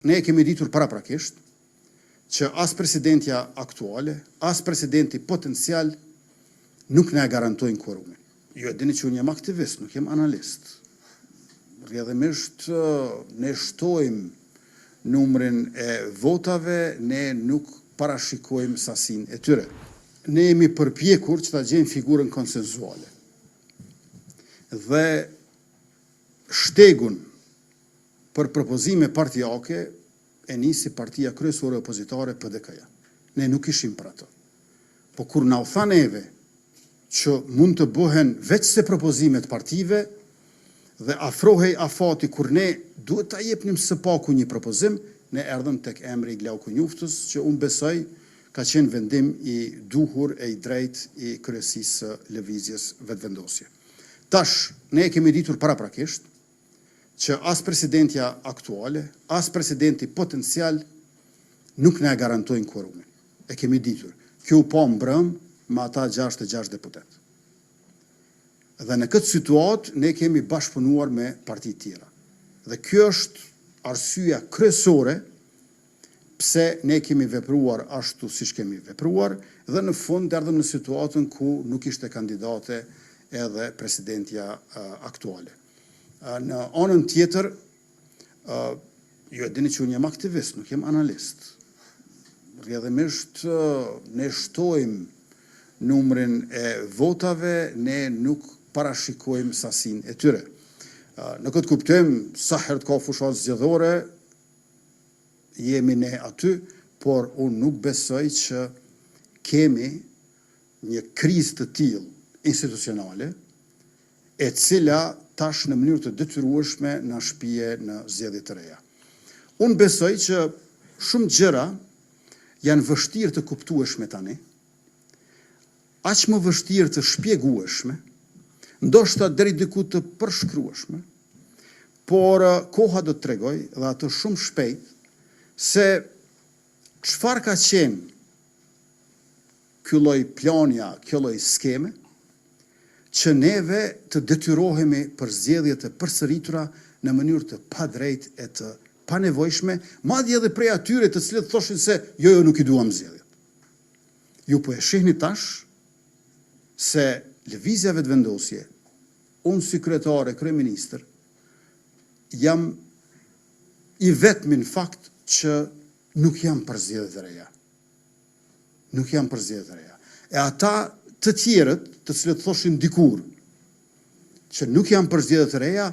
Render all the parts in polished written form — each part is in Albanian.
Ne kemi ditur paraprakisht që as presidentja aktuale, as presidenti potencial nuk ne garantojnë quorumin. Ju e dini që unë jam aktivist, nuk jam analist. Rrjedhimisht ne shtojmë numrin e votave, ne nuk parashikojmë sasin e tyre. Ne jemi përpjekur që ta gjejmë figurën konsenzuale. Dhe shtegun për propozime partijake e nisi partia kryesore opozitare PDK-ja. Ne nuk ishim për ato. Po kur na u tha neve që mund të bëhen veç se propozimet partive dhe afrohej afati kur ne duhet ta jepnim së paku një propozim, ne erdhëm tek emri i Glauku Njuftës, që unë besoj ka qenë vendim i duhur e i drejt i kryesisë lëvizjes vetëvendosje. Tash, ne kemi ditur paraprakisht që as presidentja aktuale, as presidenti potencial nuk ne garantojnë quorumin. E kemi ditur. Kjo u pa mbrëm me ata 66 deputet. Dhe në këtë situatë ne kemi bashkëpunuar me parti tjera. Dhe kjo është arsyeja kryesore pse ne kemi vepruar ashtu siç kemi vepruar dhe në fund erdhëm në situatën ku nuk ishte kandidate edhe presidentja aktuale. Në anën tjetër, ju e dini që unë jam aktivist, nuk jam analist. Rrjedhimisht ne shtojmë numrin e votave, ne nuk parashikojmë sasin e tyre. Në këtë kuptim, sa herë ka fushat zgjedhore, jemi ne aty, por unë nuk besoj që kemi një krizë të tillë institucionale, e cila tash në mënyrë të detyrueshme na shpije në zgjedhje të reja. Unë besoj që shumë gjëra janë vështirë të kuptueshme tani, aq më vështirë të shpjegueshme, ndoshta deri diku të përshkrueshme, por koha do të tregoj dhe atë shumë shpejt se çfarë ka qenë ky lloj planja, kjo lloj skeme, që neve të detyrohemi për zgjedhje të përsëritura në mënyrë të padrejtë e të panevojshme, madje edhe prej atyre të cilët thoshin se jo nuk i duam zgjedhjet. Ju po e shihni tash se lëvizja vetëvendosje, unë si kryetare, kryeministër, jam i vetmi në fakt që nuk jam për zgjedhje të reja. Nuk jam për zgjedhje të reja. E ata të tjerët, të cilët thoshin dikur që nuk janë për zgjedhje të reja,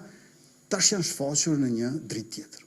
tash janë shfaqur në një dritë tjetër.